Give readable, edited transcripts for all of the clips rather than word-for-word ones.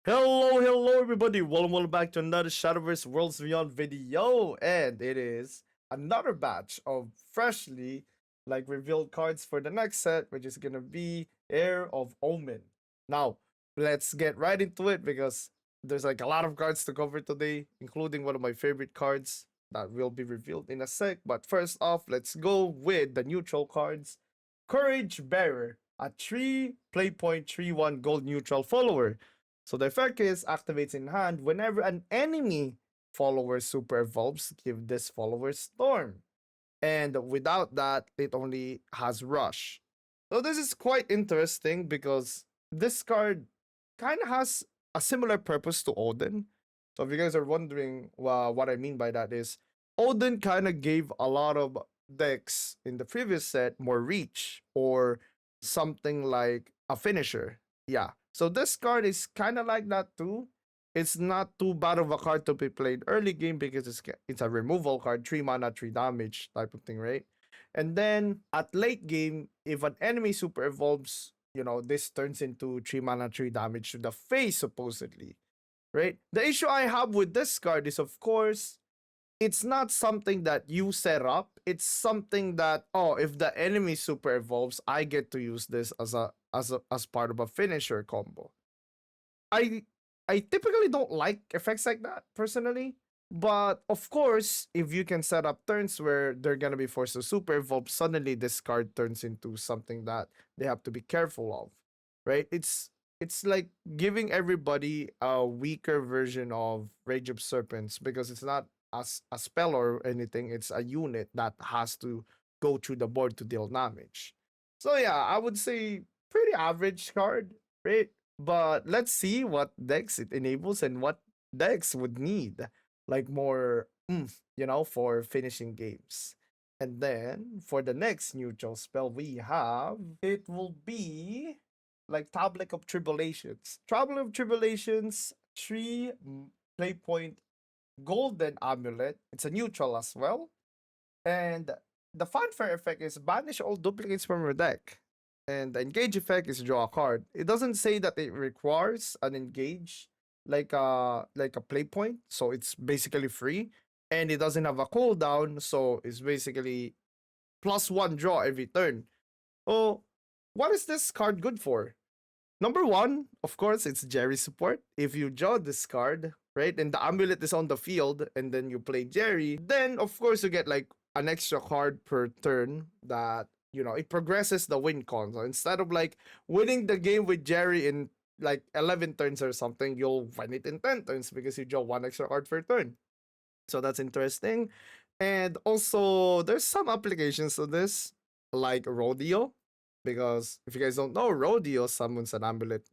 Hello everybody. Welcome back to another Shadowverse Worlds Beyond video, and it is another batch of freshly revealed cards for the next set, which is gonna be Heir of Omen. Now, let's get right into it because there's a lot of cards to cover today, including one of my favorite cards that will be revealed in a sec. But first off, let's go with the neutral cards. Courage Bearer, a 3 playpoint 3/1 gold neutral follower. So the effect is activates in hand whenever an enemy follower super evolves, give this follower Storm. And without that, it only has Rush. So this is quite interesting because this card kind of has a similar purpose to Odin. So if you guys are wondering what I mean by that is, Odin kind of gave a lot of decks in the previous set more reach or something like a finisher. Yeah. So this card is kind of like that too. It's not too bad of a card to be played early game because it's a removal card, 3 mana, 3 damage type of thing, right? And then at late game, if an enemy super evolves, this turns into 3 mana, 3 damage to the face, supposedly, right? The issue I have with this card is, of course, it's not something that you set up. It's something that, oh, if the enemy super evolves, I get to use this as part of a finisher combo. I I typically don't like effects like that personally, but of course, if you can set up turns where they're gonna be forced to super evolve, suddenly this card turns into something that they have to be careful of, right? It's like giving everybody a weaker version of Rage of Serpents because it's not as a spell or anything, it's a unit that has to go through the board to deal damage. So yeah, I would say pretty average card, right? But let's see what decks it enables and what decks would need like more for finishing games. And then for the next neutral spell we have, it will be like Tablet of Tribulations. Tablet of Tribulations, 3 play point golden amulet. It's a neutral as well. And the fanfare effect is banish all duplicates from your deck. And the engage effect is draw a card. It doesn't say that it requires an engage like a play point, so it's basically free. And it doesn't have a cooldown, so it's basically +1 draw every turn. Oh, what is this card good for? Number one, of course, it's Jerry support. If you draw this card, right, and the amulet is on the field, and then you play Jerry, then of course you get like an extra card per turn that it progresses the win con. So instead of like winning the game with Jerry in like 11 turns or something, you'll win it in 10 turns because you draw one extra card per turn. So that's interesting. And also, there's some applications to this, like Rodeo, because if you guys don't know, Rodeo summons an amulet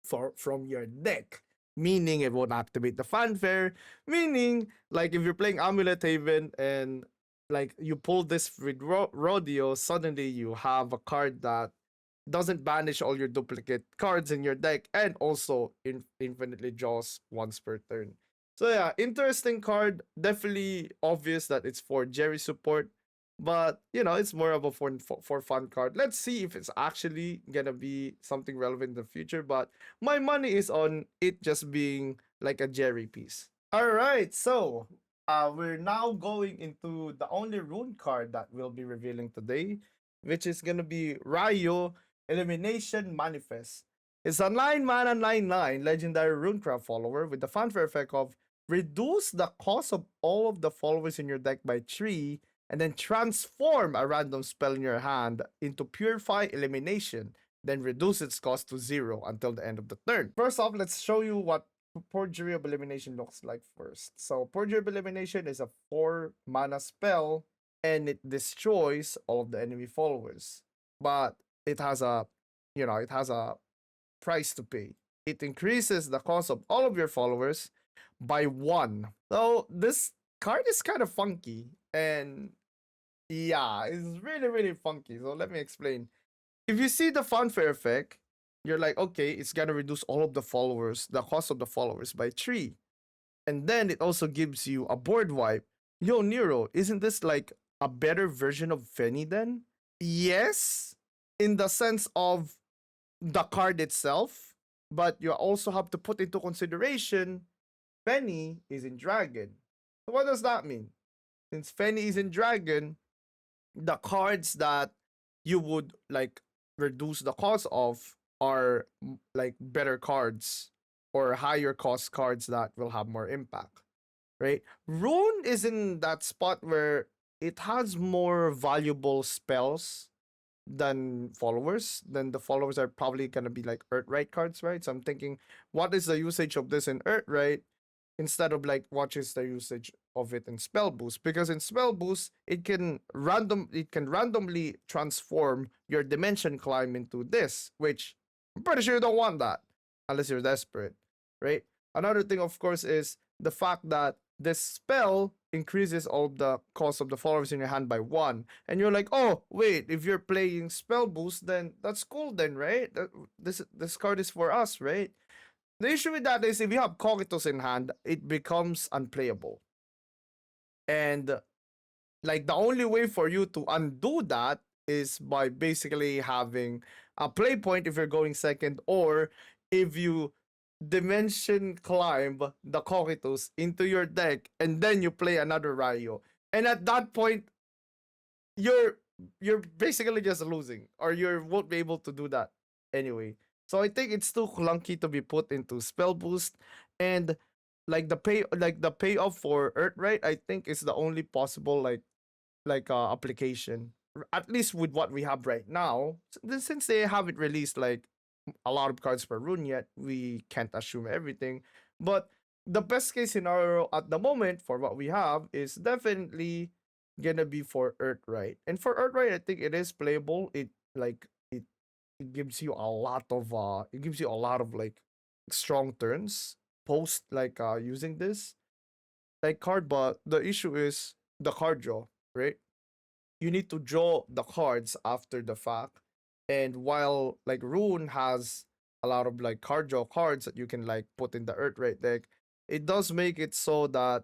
from your deck, meaning it won't activate the fanfare. Meaning, like if you're playing Amulet Haven and like you pull this with Rodeo, suddenly you have a card that doesn't banish all your duplicate cards in your deck and also infinitely draws once per turn. So yeah, interesting card. Definitely obvious that it's for Jerry support, but it's more of a for fun card. Let's see if it's actually gonna be something relevant in the future. But my money is on it just being like a Jerry piece. All right, so we're now going into the only rune card that we'll be revealing today, which is gonna be Ryo Elimination Manifest. It's a 9 mana 9/9 legendary Runecraft follower with the fanfare effect of reduce the cost of all of the followers in your deck by 3 and then transform a random spell in your hand into Purify Elimination, then reduce its cost to 0 until the end of the turn. First off, let's show you what Perjury of Elimination looks like first. So Perjury of Elimination is a 4 mana spell and it destroys all of the enemy followers. But it has a price to pay. It increases the cost of all of your followers by 1. So this card is kind of funky, and yeah, it's really, really funky. So let me explain. If you see the fanfare effect, you're like, okay, it's gonna reduce all of the followers, the cost of the followers by 3. And then it also gives you a board wipe. Yo, Nero, isn't this like a better version of Fenny then? Yes, in the sense of the card itself, But you also have to put into consideration Fenny is in Dragon. So what does that mean? Since Fenny is in Dragon, the cards that you would like reduce the cost of are like better cards or higher cost cards that will have more impact, right? Rune is in that spot where it has more valuable spells than followers. Then the followers are probably gonna be like Earthright cards, right? So I'm thinking, what is the usage of this in Earthright instead of like what is the usage of it in Spell Boost? Because in Spell Boost, it can randomly transform your Dimension Climb into this, which I'm pretty sure you don't want that unless you're desperate, right? Another thing, of course, is the fact that this spell increases all the cost of the followers in your hand by one. And you're like, oh, wait, if you're playing spell boost, then that's cool then, right? This card is for us, right? The issue with that is if you have Cogitos in hand, it becomes unplayable. And like the only way for you to undo that is by basically having a play point if you're going second, or if you dimension climb the Cogitos into your deck and then you play another Rayo. And at that point, you're you're basically just losing, or you won't be able to do that anyway. So I think it's too clunky to be put into spell boost, and like the payoff for Earthright, I think is the only possible application, at least with what we have right now. Since they haven't released like a lot of cards per rune yet, we can't assume everything. But the best case scenario at the moment for what we have is definitely gonna be for Earthright. And for Earthright, I think it is playable. It gives you a lot of like strong turns post using this like card, but the issue is the card draw, right? You need to draw the cards after the fact. And while like Rune has a lot of like card draw cards that you can like put in the Earthright deck, it does make it so that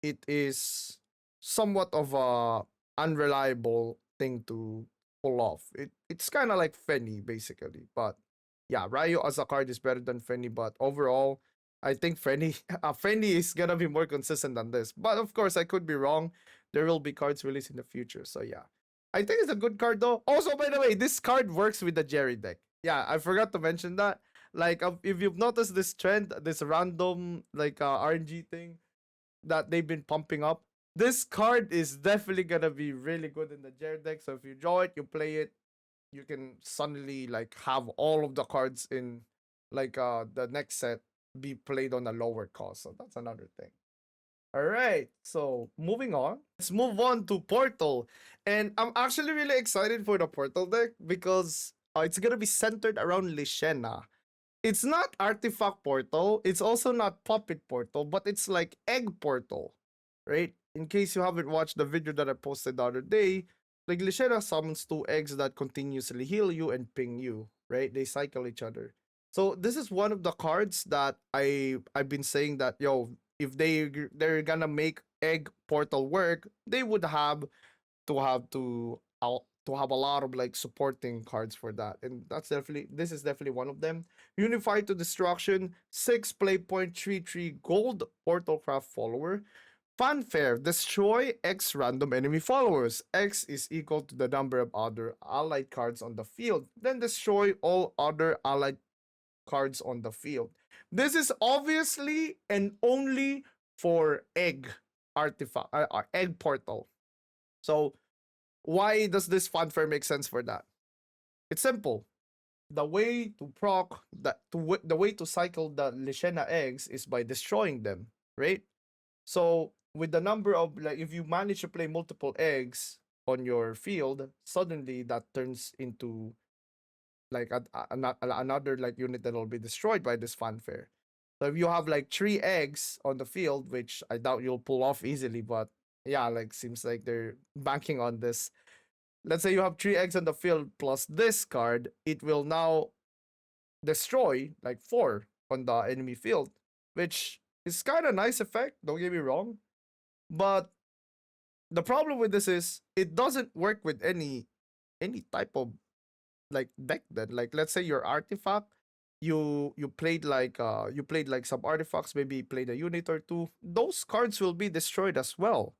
it is somewhat of a unreliable thing to pull off. It's kind of like Fenny basically, but yeah, Ryo as a card is better than Fenny, but overall, I think Fenny Fenny is gonna be more consistent than this. But of course, I could be wrong. There will be cards released in the future, so yeah. I think it's a good card though. Also, by the way, this card works with the Jerry deck. Yeah, I forgot to mention that. Like, if you've noticed this trend, this random RNG thing that they've been pumping up, this card is definitely gonna be really good in the Jerry deck. So if you draw it, you play it, you can suddenly like have all of the cards in the next set be played on a lower cost. So that's another thing. All right, so moving on. Let's move on to Portal. And I'm actually really excited for the Portal deck because it's gonna be centered around Lishenna. It's not Artifact Portal, it's also not Puppet Portal, but it's like Egg Portal, right? In case you haven't watched the video that I posted the other day, like Lishenna summons two eggs that continuously heal you and ping you, right? They cycle each other. So this is one of the cards that I've been saying that if they're gonna make Egg Portal work, they would have to have a lot of like supporting cards for that, and this is definitely one of them. Unify to Destruction, 6 play point, 3/3 gold Portalcraft follower. Fanfare, destroy X random enemy followers. X is equal to the number of other allied cards on the field. Then destroy all other allied cards on the field. This is obviously and only for Egg Portal. So why does this fanfare make sense for that? It's simple. The way to the way to cycle the Lishenna eggs is by destroying them, right? So with the number of like if you manage to play multiple eggs on your field, suddenly that turns into like another like unit that will be destroyed by this fanfare. So if you have like 3 eggs on the field, which I doubt you'll pull off easily, but yeah, like seems like they're banking on this. Let's say you have 3 eggs on the field plus this card, it will now destroy like 4 on the enemy field, which is kind of nice effect, don't get me wrong. But the problem with this is it doesn't work with any type of like deck then. Like let's say your artifact, you played like some artifacts, maybe played a unit or two, those cards will be destroyed as well.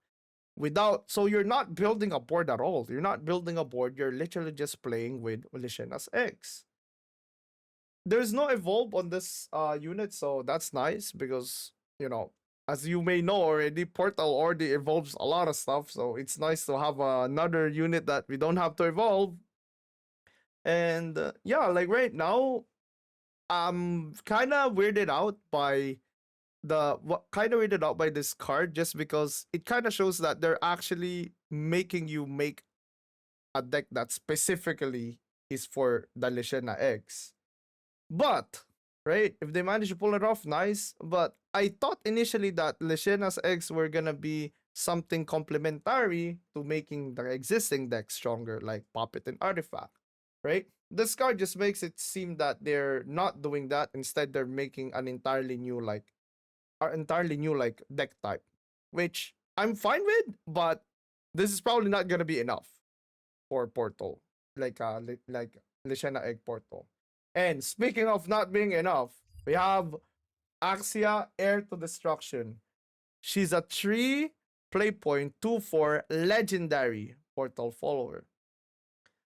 Without So you're not building a board at all. You're not building a board. You're literally just playing with Lishenna's eggs. There's no evolve on this unit, so that's nice because as you may know already, Portal already evolves a lot of stuff, so it's nice to have another unit that we don't have to evolve. And yeah, like right now, I'm kind of weirded out by this card just because it kind of shows that they're actually making you make a deck that specifically is for the Lishenna eggs. But, right, if they manage to pull it off, nice. But I thought initially that Lishenna's eggs were gonna be something complementary to making the existing deck stronger, like Puppet and Artifact, right? This card just makes it seem that they're not doing that. Instead, they're making an entirely new like deck type, which I'm fine with, but this is probably not gonna be enough for Portal, like Lishenna Egg Portal. And speaking of not being enough, we have Axia Heir to Destruction. She's a 3 play point 2/4 legendary Portal follower.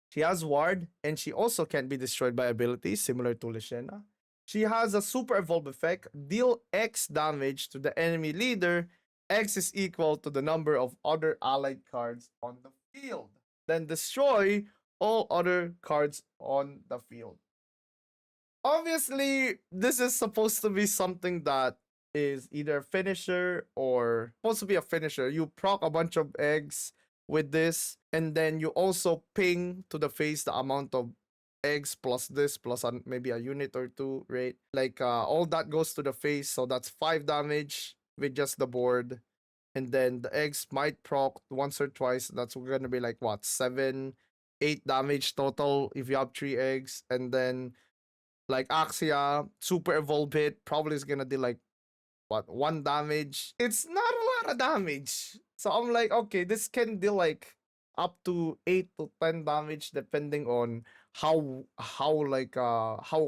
She has Ward, and she also can be destroyed by abilities similar to Lishenna. She has a super evolve effect, deal X damage to the enemy leader. X is equal to the number of other allied cards on the field. Then destroy all other cards on the field. Obviously, this is supposed to be something that is either a finisher or supposed to be a finisher. You proc a bunch of eggs with this, and then you also ping to the face the amount of eggs plus this plus maybe a unit or two, right? Like all that goes to the face, so that's 5 damage with just the board. And then the eggs might proc once or twice. That's gonna be like what, 7, 8 damage total if you have 3 eggs. And then like Axia, super evolve it, probably is gonna do like what, 1 damage. It's not a lot of damage. So I'm like, okay, this can deal like up to 8 to 10 damage depending on how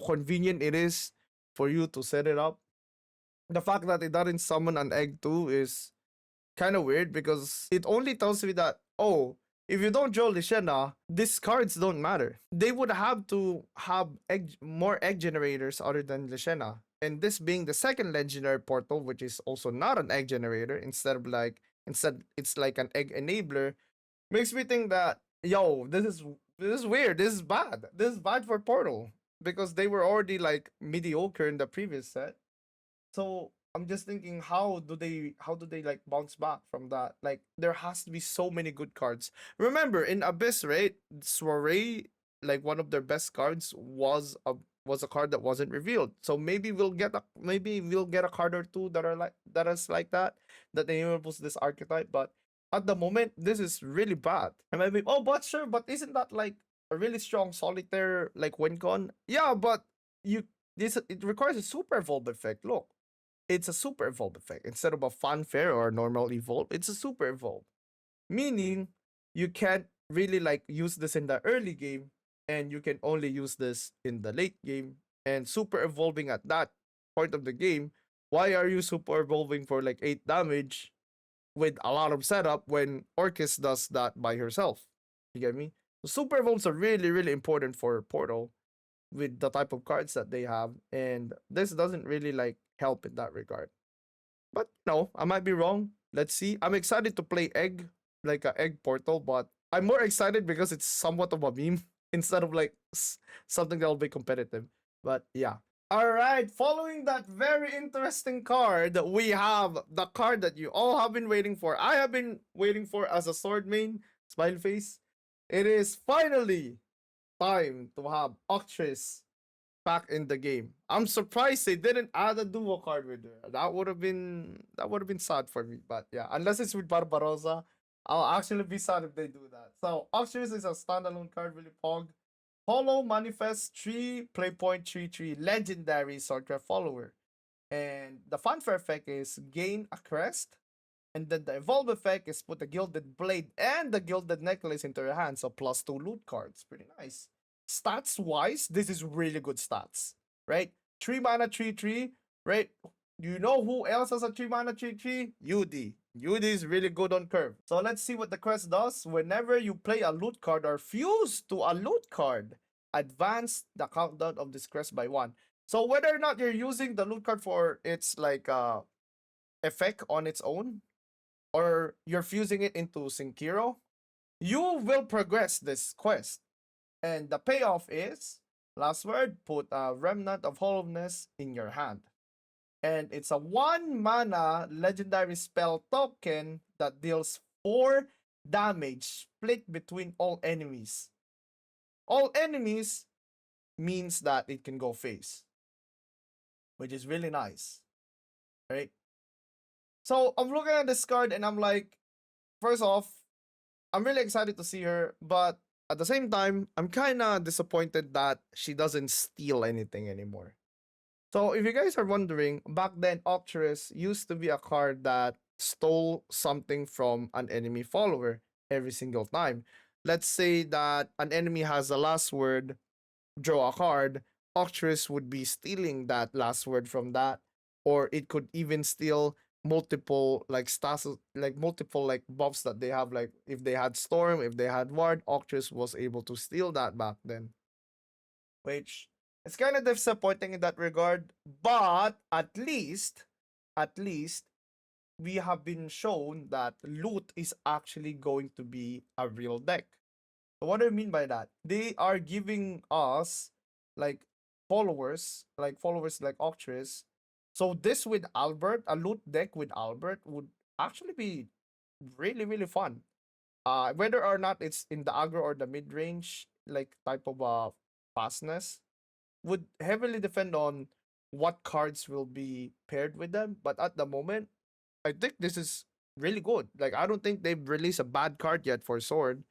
convenient it is for you to set it up. The fact that it doesn't summon an egg too is kind of weird because it only tells me that, oh, if you don't draw Lishenna, these cards don't matter. They would have to have more egg generators other than Lishenna. And this being the second legendary portal, which is also not an egg generator, instead it's like an egg enabler, makes me think that, yo, this is weird. This is bad. This is bad for Portal because they were already like mediocre in the previous set. So I'm just thinking, how do they like bounce back from that? Like there has to be so many good cards. Remember in Abyss, right? Soiree, like one of their best cards was a card that wasn't revealed. So maybe we'll get a card or two that is like that enables this archetype. But at the moment, this is really bad. And maybe, oh, but sure, but isn't that like a really strong solitaire like win con? Yeah, but you this it requires a super evolve effect. Look, it's a super evolve effect. Instead of a fanfare or a normal evolve, it's a super evolve. Meaning you can't really like use this in the early game and you can only use this in the late game. And super evolving at that point of the game, why are you super evolving for like 8 damage with a lot of setup when Orcus does that by herself? You get me? Super evolves are really, really important for Portal with the type of cards that they have, and this doesn't really like help in that regard. But no, I might be wrong. Let's see. I'm excited to play Egg, like a Egg Portal, but I'm more excited because it's somewhat of a meme instead of like something that'll be competitive. But yeah. All right, following that very interesting card, we have the card that you all have been waiting for. I have been waiting for as a sword main, smile face. It is finally time to have OCTRICE back in the game. I'm surprised they didn't add a duo card with her. That would have been sad for me. But yeah, unless it's with Barbarossa, I'll actually be sad if they do that. So OCTRICE is a standalone card, really pog. Hollow Manifest 3 Playpoint 3/3 legendary Swordcraft follower. And the fanfare effect is gain a crest. And then the evolve effect is put the gilded blade and the gilded necklace into your hand. So +2 loot cards. Pretty nice. Stats wise, this is really good stats. right? 3 mana 3/3, right? You know who else has a 3 mana 3/3? UD. UD is really good on curve. So let's see what the quest does. Whenever you play a loot card or fuse to a loot card, advance the countdown of this quest by 1. So whether or not you're using the loot card for its like effect on its own, or you're fusing it into Synkiro, you will progress this quest. And the payoff is, last word, put a Remnant of Hollowness in your hand. And it's a 1 mana legendary spell token that deals 4 damage split between all enemies. All enemies means that it can go face, which is really nice, right? So I'm looking at this card and I'm like, first off, I'm really excited to see her, but at the same time, I'm kind of disappointed that she doesn't steal anything anymore. So if you guys are wondering, back then OCTRICE used to be a card that stole something from an enemy follower every single time. Let's say that an enemy has a last word, draw a card, OCTRICE would be stealing that last word from that, or it could even steal multiple like stats, like multiple like buffs that they have. Like if they had Storm, if they had Ward, OCTRICE was able to steal that back then, which is kind of disappointing in that regard. But at least we have been shown that loot is actually going to be a real deck. So what do I mean by that? They are giving us like followers like OCTRICE. So this with Albert, a loot deck with Albert would actually be really really fun. Whether or not it's in the aggro or the mid range like type of fastness would heavily depend on what cards will be paired with them. But at the moment, I think this is really good. Like I don't think they've released a bad card yet for Sword.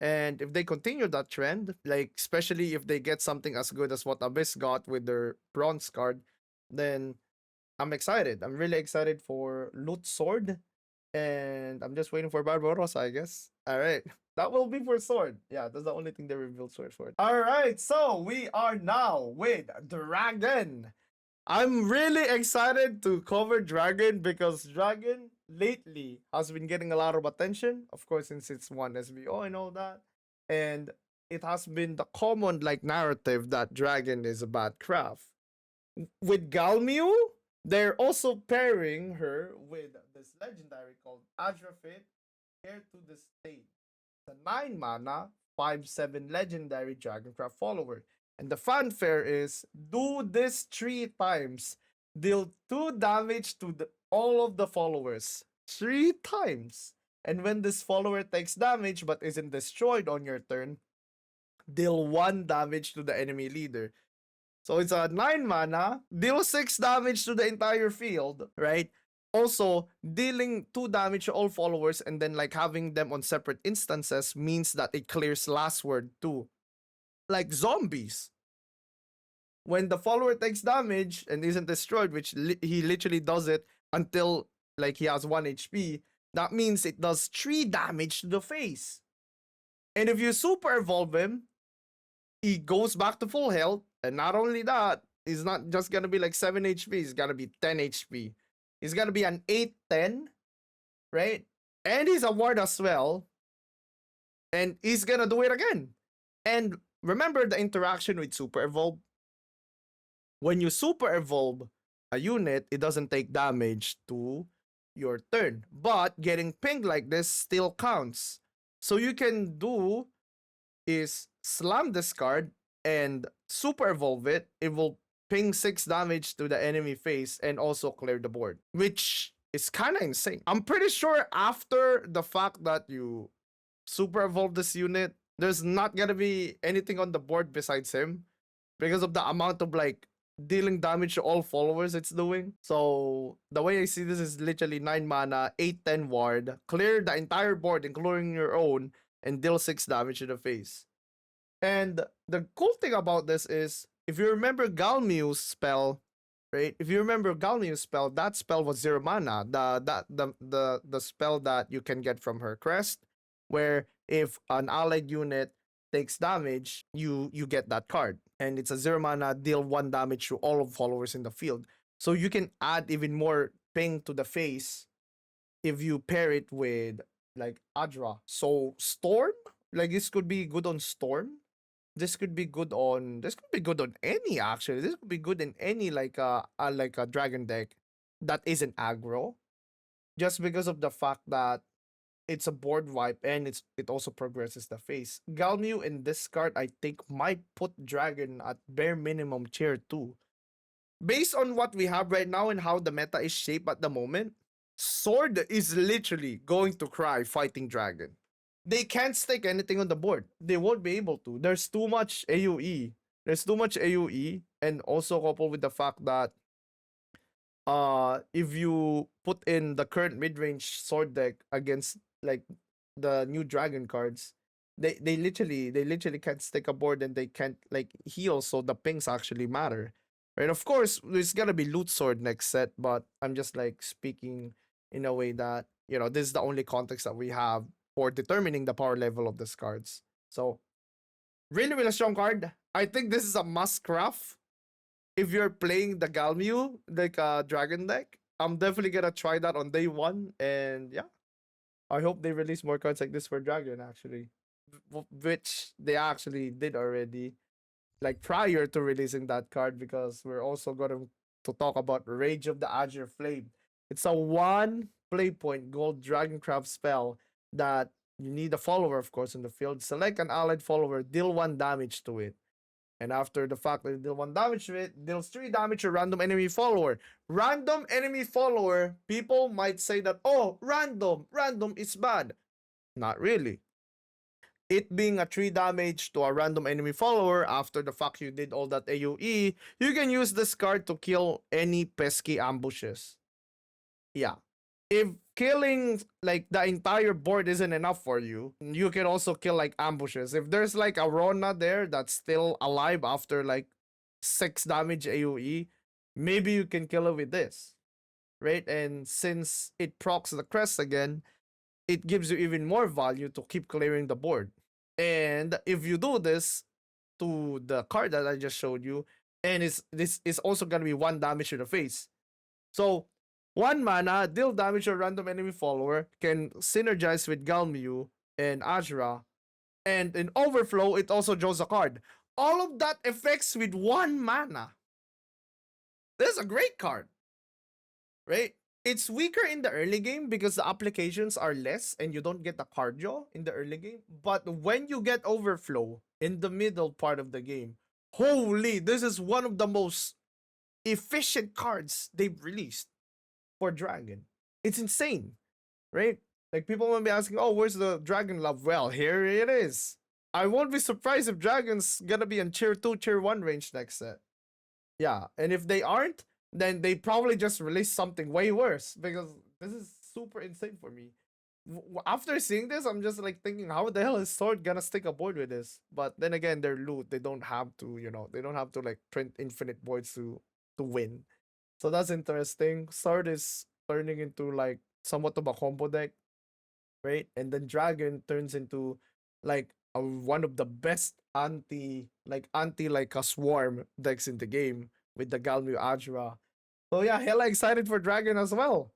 And if they continue that trend, like especially if they get something as good as what Abyss got with their bronze card, then I'm excited. I'm really excited for Loot Sword. And I'm just waiting for Barbarossa, I guess. All right. That will be for Sword. Yeah, that's the only thing they revealed Sword for. All right. So we are now with Dragon. I'm really excited to cover Dragon because Dragon lately has been getting a lot of attention. Of course, since it's one SBO and all that. And it has been the common like narrative that Dragon is a bad craft. With Galmew, they're also pairing her with this legendary called Adrafit, Heir to the State. The 9 mana, 5/7 legendary Dragoncraft follower. And the fanfare is do this 3 times. Deal 2 damage to all of the followers. 3 times. And when this follower takes damage but isn't destroyed on your turn, deal 1 damage to the enemy leader. So it's a 9 mana, deal 6 damage to the entire field, right? Also, dealing 2 damage to all followers and then like having them on separate instances means that it clears last word too. Like zombies. When the follower takes damage and isn't destroyed, which he literally does it until like he has 1 HP, that means it does 3 damage to the face. And if you super evolve him, he goes back to full health. And not only that, he's not just gonna be like 7 HP, he's gonna be 10 HP. He's gonna be an 8/10, right? And he's a ward as well. And he's gonna do it again. And remember the interaction with Super Evolve? When you Super Evolve a unit, it doesn't take damage to your turn. But getting pinged like this still counts. So you can do is slam this card and Super Evolve it. It will ping 6 damage to the enemy face and also clear the board, which is kind of insane. I'm pretty sure after the fact that you Super Evolve this unit, there's not gonna be anything on the board besides him because of the amount of like dealing damage to all followers it's doing. So the way I see this is literally 9 mana, 8/10 ward, clear the entire board including your own, and deal 6 damage to the face. And the cool thing about this is, if you remember Galmew's spell, right? If you remember Galmew's spell, that spell was 0 mana. The spell that you can get from her crest, where if an allied unit takes damage, you get that card. and it's a 0 mana, deal 1 damage to all of followers in the field. So you can add even more ping to the face if you pair it with like Adra. So Storm, like this could be good on Storm. This could be good on any actually. This could be good in any like a dragon deck that isn't aggro. Just because of the fact that it's a board wipe and it also progresses the face. Galmew in this card I think might put Dragon at bare minimum tier 2. Based on what we have right now and how the meta is shaped at the moment, Sword is literally going to cry fighting Dragon. They can't stick anything on the board. They won't be able to. There's too much AoE. There's too much AoE, and also coupled with the fact that if you put in the current mid-range sword deck against like the new dragon cards, they literally can't stick a board and they can't like heal, so the pings actually matter. Right? Of course, there's gonna be loot sword next set, but I'm just like speaking in a way that this is the only context that we have for determining the power level of these cards. So really, really strong card. I think this is a must craft if you're playing the Galmew, like dragon deck. I'm definitely gonna try that on day one, and yeah, I hope they release more cards like this for Dragon actually, which they actually did already, like prior to releasing that card, because we're also going to talk about Rage of the Azure Flame. It's a 1 play point gold Dragoncraft spell that you need a follower, of course, in the field. Select an allied follower, deal 1 damage to it. And after the fact that you deal 1 damage to it, deals 3 damage to random enemy follower. Random enemy follower, people might say that, oh, random is bad. Not really. It being a 3 damage to a random enemy follower after the fact you did all that AoE, you can use this card to kill any pesky ambushes. Yeah. If killing like the entire board isn't enough for you, you can also kill like ambushes. If there's like a Rona there that's still alive after like 6 damage AoE, maybe you can kill it with this. Right? And since it procs the crest again, it gives you even more value to keep clearing the board. And if you do this to the card that I just showed you, and this is also gonna be 1 damage to the face. So 1 mana, deal damage to a random enemy follower, can synergize with Galmew and Azra, and in Overflow, it also draws a card. All of that effects with 1 mana. This is a great card, right? It's weaker in the early game because the applications are less and you don't get the cardio in the early game. But when you get Overflow in the middle part of the game, holy, this is one of the most efficient cards they've released for Dragon. It's insane, right? Like people will be asking, oh, where's the Dragon love? Well, here it is. I won't be surprised if Dragon's gonna be in tier 2, tier 1 range next set. Yeah, and if they aren't, then they probably just release something way worse, because this is super insane for me. After seeing this, I'm just like thinking, how the hell is Sword gonna stick a board with this? But then again, they're loot. They don't have to, they don't have to like print infinite boards to win. So that's interesting. Sword is turning into like somewhat of a combo deck, right? And then Dragon turns into like one of the best anti like a swarm decks in the game with the Galmu Ajra. So yeah, hella excited for Dragon as well.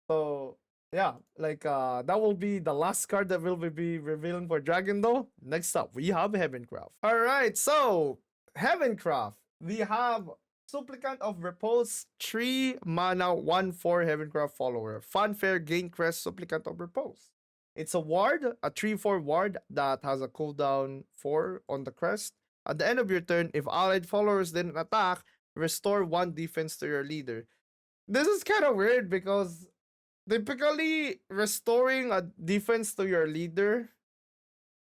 So yeah, like that will be the last card that will be revealing for Dragon though. Next up, we have Havencraft. Alright, so Havencraft. We have Supplicant of Repose, 3 mana, 1/4 Havencraft follower. Fanfare, gain crest, Supplicant of Repose. It's a ward, a 3/4 ward that has a cooldown 4 on the crest. At the end of your turn, if allied followers didn't attack, restore 1 defense to your leader. This is kind of weird because typically restoring a defense to your leader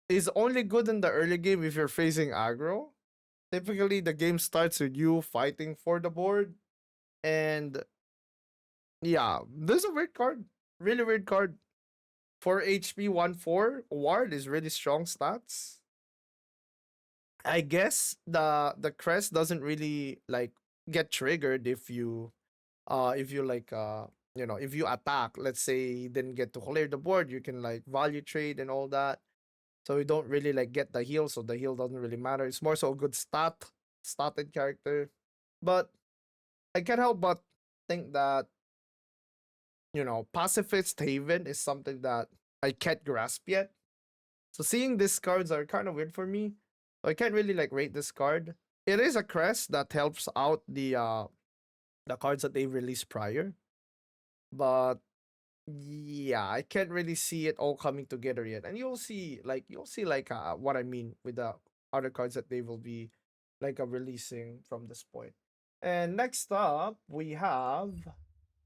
is only good in the early game if you're facing aggro. Typically, the game starts with you fighting for the board. And yeah, this is a weird card. Really weird card. 4 HP, 1/4. Ward is really strong stats. I guess the crest doesn't really like get triggered if you like if you attack. Let's say you didn't get to clear the board, you can like value trade and all that. So we don't really like get the heal, so the heal doesn't really matter. It's more so a good statted character. But I can't help but think that, Pacifist Haven is something that I can't grasp yet. So seeing these cards are kind of weird for me. So I can't really like rate this card. It is a crest that helps out the cards that they released prior. But yeah, I can't really see it all coming together yet. And you'll see like what I mean with the other cards that they will be like releasing from this point. And next up, we have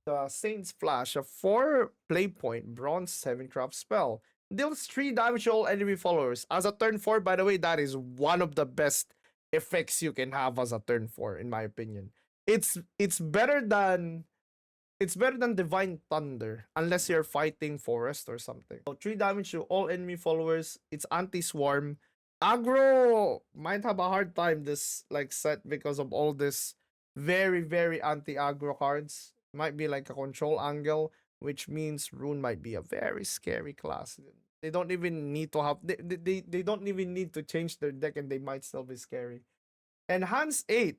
the Saint's Flash, a 4 play point bronze Havencraft spell. Deals 3 damage to all enemy followers. As a turn 4, by the way, that is one of the best effects you can have as a turn 4, in my opinion. It's better than Divine Thunder, unless you're fighting Forest or something. So 3 damage to all enemy followers. It's anti-swarm. Aggro might have a hard time this like set because of all this very, very anti-aggro cards. Might be like a control angle, which means Rune might be a very scary class. They don't even need to have they don't even need to change their deck and they might still be scary. Enhance 8.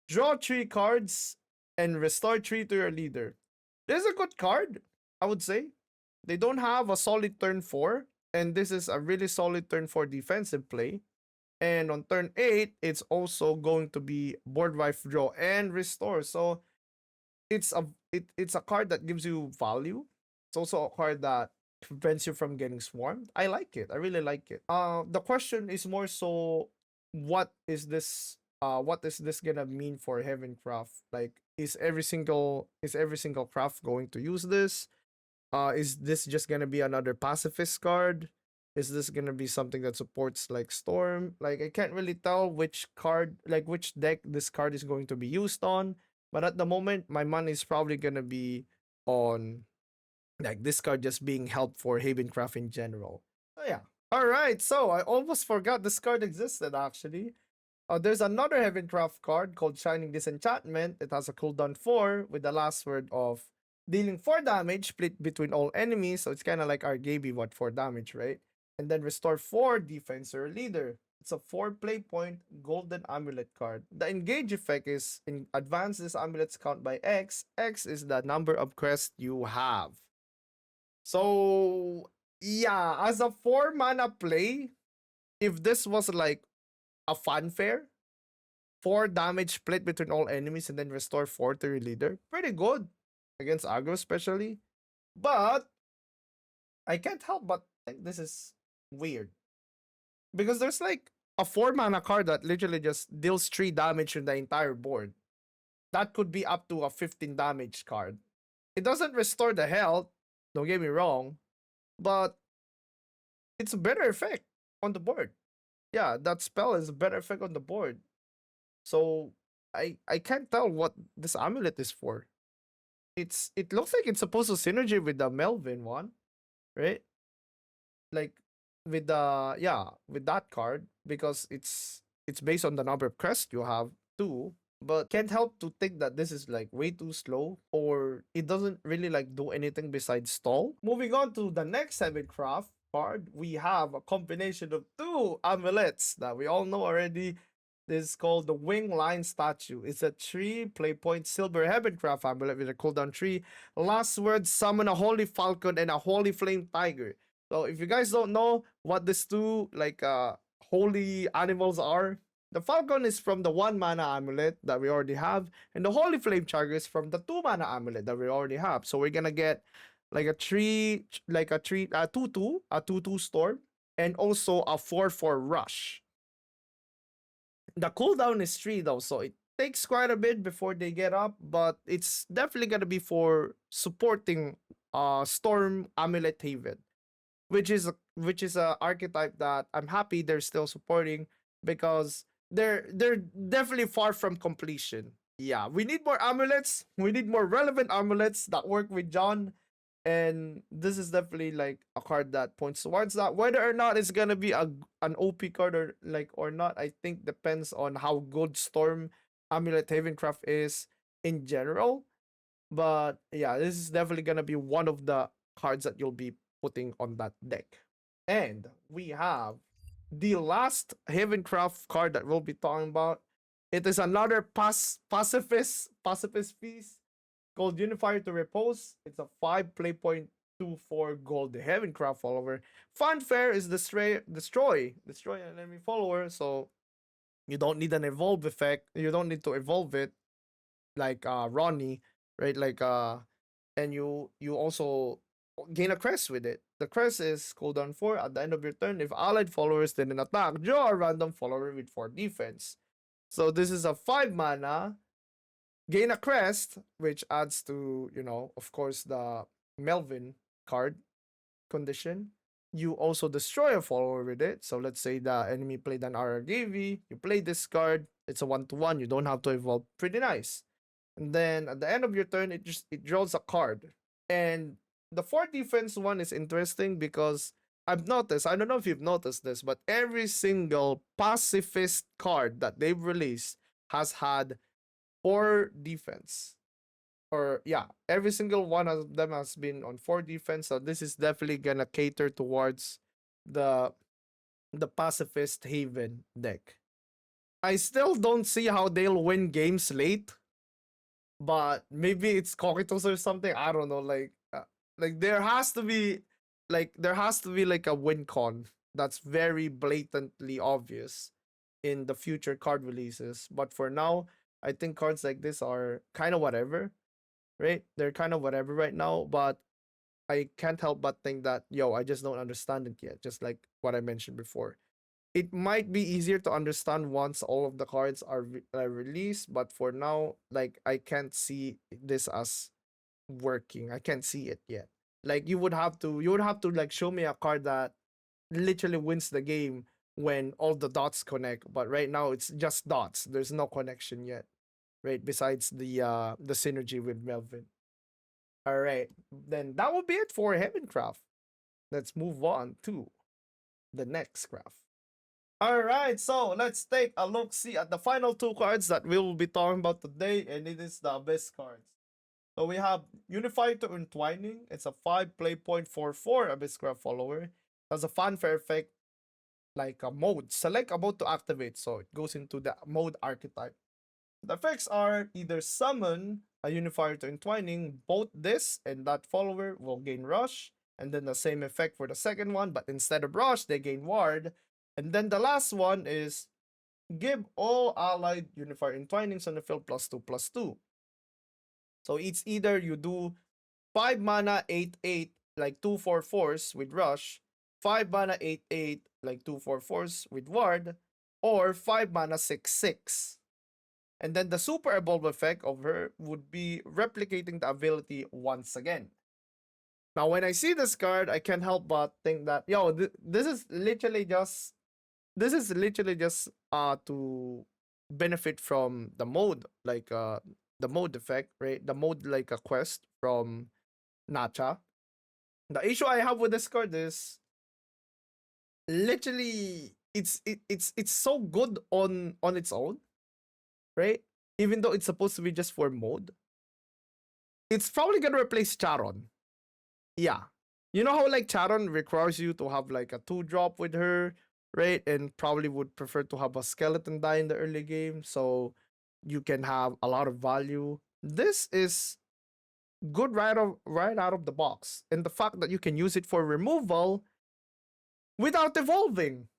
Draw 3 cards and restore 3 to your leader. This is a good card, I would say. They don't have a solid turn 4, and this is a really solid turn 4 defensive play. And on turn 8, it's also going to be board wipe draw and restore. So it's a card that gives you value. It's also a card that prevents you from getting swarmed. I like it. I really like it. The question is more so, what is this gonna mean for Havencraft? Like, is every single craft going to use this? Is this just gonna be another pacifist card? Is this gonna be something that supports like Storm? Like, I can't really tell which card, like which deck this card is going to be used on. But at the moment, my money is probably gonna be on like this card just being helped for Havencraft in general. So yeah. All right. So I almost forgot this card existed actually. There's another Havencraft card called Shining Disenchantment. It has a cooldown 4 with the last word of dealing 4 damage split between all enemies. So it's kind of like our Gaby, what 4 damage, right? And then restore 4 defense or leader. It's a 4 play point golden amulet card. The engage effect is in advance this amulet's count by X. X is the number of quests you have. So yeah, as a 4 mana play, if this was like a fanfare, 4 damage split between all enemies and then restore 4 to your leader. Pretty good against aggro especially. But I can't help but think this is weird. Because there's like a 4 mana card that literally just deals 3 damage to the entire board. That could be up to a 15 damage card. It doesn't restore the health, don't get me wrong, but it's a better effect on the board. Yeah, that spell is a better effect on the board. So I can't tell what this amulet is for. It looks like it's supposed to synergy with the Melvin one, right? Like with that card because it's based on the number of crests you have too. But can't help to think that this is like way too slow or it doesn't really like do anything besides stall. Moving on to the next Havencraft card, we have a combination of 2 amulets that we all know already. This is called the Wing Line Statue. It's a 3 play point silver Havencraft amulet with a cooldown 3. Last word, summon a Holy Falcon and a Holy Flame Tiger. So if you guys don't know what these 2 like holy animals are, the Falcon is from the 1 mana amulet that we already have, and the Holy Flame Tiger is from the 2 mana amulet that we already have. So we're gonna get like a 2/2 storm, and also a 4/4 rush. The cooldown is 3 though, so it takes quite a bit before they get up, but it's definitely gonna be for supporting Storm Amulet Haven, which is a archetype that I'm happy they're still supporting because they're definitely far from completion. Yeah, we need more amulets. We need more relevant amulets that work with John. And this is definitely like a card that points towards that. Whether or not it's gonna be an OP card or not, I think depends on how good Storm Amulet Havencraft is in general. But yeah, this is definitely gonna be one of the cards that you'll be putting on that deck. And we have the last Havencraft card that we'll be talking about. It is another pacifist piece called Unifier to Repose. It's a 5 play point 2/4 gold Heavencraft follower. Fanfare is destroy an enemy follower, so you don't need an evolve effect. You don't need to evolve it like Ronnie, right? And you also gain a crest with it. The crest is cooldown 4 at the end of your turn. If allied followers didn't attack, draw a random follower with 4 defense. So this is a 5 mana, gain a crest, which adds to, of course, the Melvin card condition. You also destroy a follower with it. So let's say the enemy played an RRGV, you play this card, it's a 1/1, you don't have to evolve. Pretty nice. And then at the end of your turn, it draws a card. And the 4 defense one is interesting because I've noticed, I don't know if you've noticed this, but every single pacifist card that they've released has had 4 defense. Or yeah, every single one of them has been on 4 defense. So this is definitely gonna cater towards the pacifist Haven deck. I still don't see how they'll win games late, but maybe it's Coquitos or something. I don't know. Like there has to be like a win con that's very blatantly obvious in the future card releases. But for now, I think cards like this are kind of whatever, right? They're kind of whatever right now, but I can't help but think that, I just don't understand it yet, just like what I mentioned before. It might be easier to understand once all of the cards are released, but for now, like, I can't see this as working. I can't see it yet. Like, you would have to like show me a card that literally wins the game when all the dots connect, but right now it's just dots. There's no connection yet, right? Besides the synergy with Melvin. All right, then that will be it for Heavencraft. Let's move on to the next craft. All right, so let's take a look see at the final 2 cards that we will be talking about today, and it is the Abyss cards. So we have Unified to Entwining. It's a 5 play point 4/4 Abysscraft follower. It has a fanfare effect like a mode. Select a mode to activate, so it goes into the mode archetype. The effects are either summon a Unifier to Entwining, both this and that follower will gain Rush, and then the same effect for the second one, but instead of Rush, they gain Ward. And then the last one is give all allied Unifier Entwinings on the field +2/+2. So it's either you do 5 mana 8/8 like 2/4/4s with Rush, 5 mana 8/8 like 2/4/4s with Ward, or 5 mana 6/6. And then the super evolve effect of her would be replicating the ability once again. Now, when I see this card, I can't help but think that, this is literally just to benefit from the mode, like the mode effect, right? The mode like a quest from Nacha. The issue I have with this card is literally it's so good on its own, right? Even though it's supposed to be just for mode, it's probably gonna replace Charon. Yeah, you know how like Charon requires you to have like a 2-drop with her, right? And probably would prefer to have a skeleton die in the early game, so you can have a lot of value. This is good right out of the box, and the fact that you can use it for removal without evolving.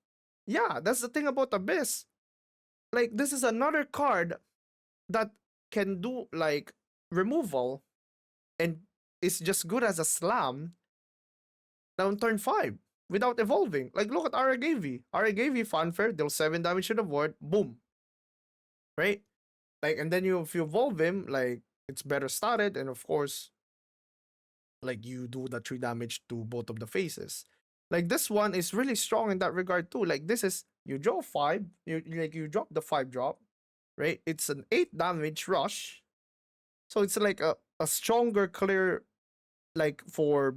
Yeah, that's the thing about Abyss. Like, this is another card that can do like removal and is just good as a slam down turn 5 without evolving. Like, look at Aragavi. Aragavi fanfare, deal 7 damage to the board, boom. Right? Like, and then if you evolve him, like, it's better started, and of course, like, you do the 3 damage to both of the faces. Like, this one is really strong in that regard too. Like, this is, you draw 5, you drop the 5 drop, right? It's an 8 damage rush. So it's like a stronger clear, like for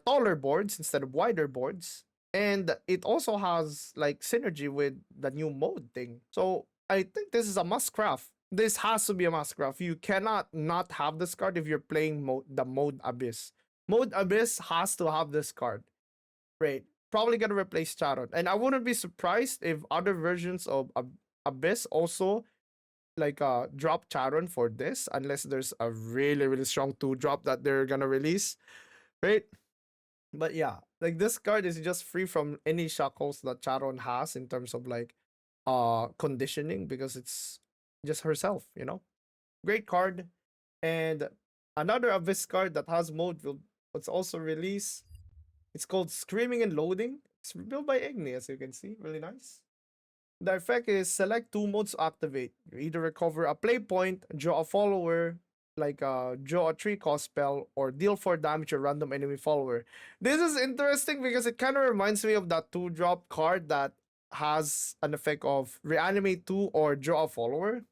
taller boards instead of wider boards. And it also has like synergy with the new mode thing. So I think this is a must craft. This has to be a must craft. You cannot not have this card if you're playing the mode Abyss. Mode Abyss has to have this card. Right. probably gonna replace Charon. And I wouldn't be surprised if other versions of Abyss also like drop Charon for this, unless there's a really really strong 2-drop that they're gonna release, right? But yeah, like this card is just free from any shackles that Charon has in terms of like conditioning, because it's just herself, you know. Great card. And another Abyss card that has mode will was also released. It's called Screaming and Loading. It's built by Igni, as you can see. Really nice. The effect is select 2 modes to activate. You either recover a play point, draw a follower, like draw a 3-cost spell, or deal 4 damage to a random enemy follower. This is interesting because it kind of reminds me of that 2-drop card that has an effect of reanimate 2 or draw a follower.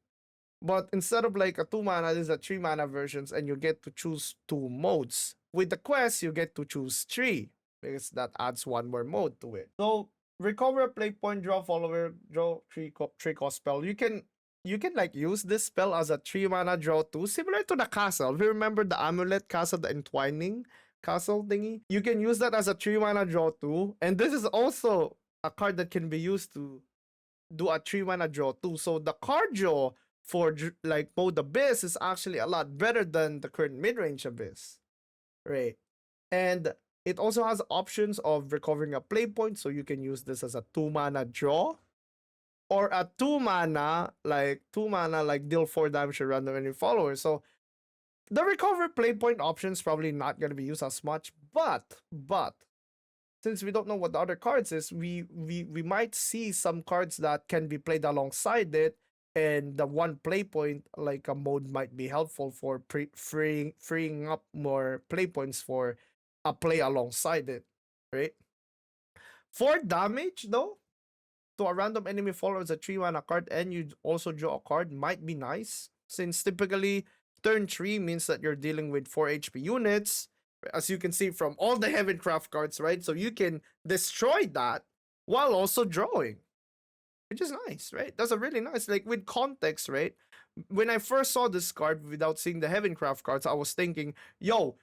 But instead of like a 2-mana, this is a 3-mana versions, and you get to choose 2 modes. With the quest, you get to choose 3, because that adds 1 more mode to it. So recover a play point, draw follower, draw 3-cost spell. You can like use this spell as a 3-mana draw 2, similar to the castle. If you remember the amulet castle, the entwining castle thingy, you can use that as a 3-mana draw 2. And this is also a card that can be used to do a 3-mana draw 2. So the card draw for like mode Abyss is actually a lot better than the current mid-range Abyss, right? And it also has options of recovering a play point, so you can use this as a 2-mana draw, or a 2-mana like deal 4 damage to random enemy followers. So the recover play point option is probably not gonna be used as much, but since we don't know what the other cards is, we might see some cards that can be played alongside it, and the 1 play point like a mode might be helpful for freeing up more play points for a play alongside it, right? 4 damage though to a random enemy follower is a 3-mana card, and you also draw a card might be nice, since typically turn 3 means that you're dealing with 4 HP units, as you can see from all the Havencraft cards, right? So you can destroy that while also drawing, which is nice, right? That's a really nice, like with context, right? When I first saw this card without seeing the Havencraft cards, I was thinking, yo,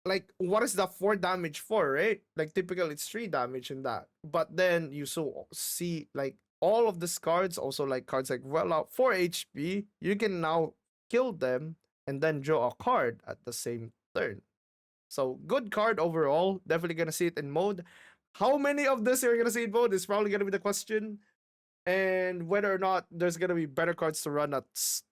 like what is that 4 damage for, right? Like typically it's 3 damage in that. But then you see like all of these cards, also like cards like well out 4 HP, you can now kill them and then draw a card at the same turn. So good card overall. Definitely gonna see it in mode. How many of this you're gonna see in mode is probably gonna be the question, and whether or not there's gonna be better cards to run at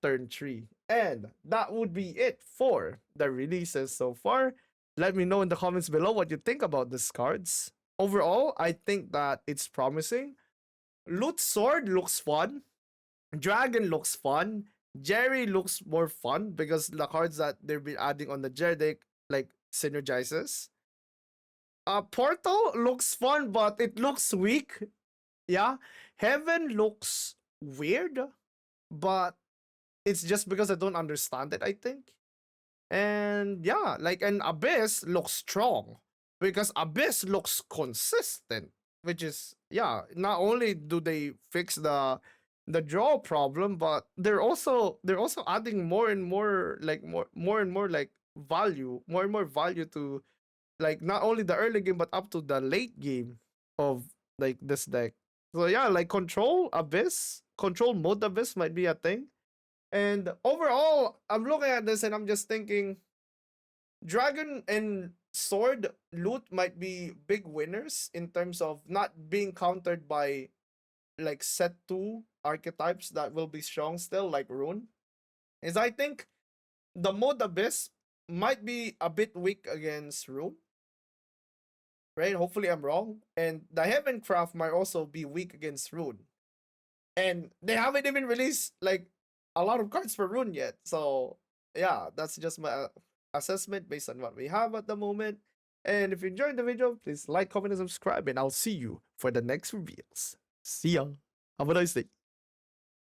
turn 3. And that would be it for the releases so far. Let me know in the comments below what you think about these cards. Overall, I think that it's promising. Loot Sword looks fun. Dragon looks fun. Jerry looks more fun because the cards that they've been adding on the Jerry deck like synergizes. Portal looks fun, but it looks weak. Yeah. Heaven looks weird, but it's just because I don't understand it, I think. And yeah, like an Abyss looks strong because Abyss looks consistent, which is yeah, not only do they fix the draw problem, but they're also adding more and more like more and more like value, more and more value to like not only the early game but up to the late game of like this deck. So yeah, like control mode Abyss might be a thing. And overall, I'm looking at this and I'm just thinking Dragon and Sword loot might be big winners in terms of not being countered by like set 2 archetypes that will be strong still, like Rune. Is I think the mode Abyss might be a bit weak against Rune. Right? Hopefully I'm wrong. And the Havencraft might also be weak against Rune. And they haven't even released like a lot of cards for Rune yet. So yeah, that's just my assessment based on what we have at the moment. And if you enjoyed the video, please like, comment, and subscribe. And I'll see you for the next reveals. See ya. Have a nice day.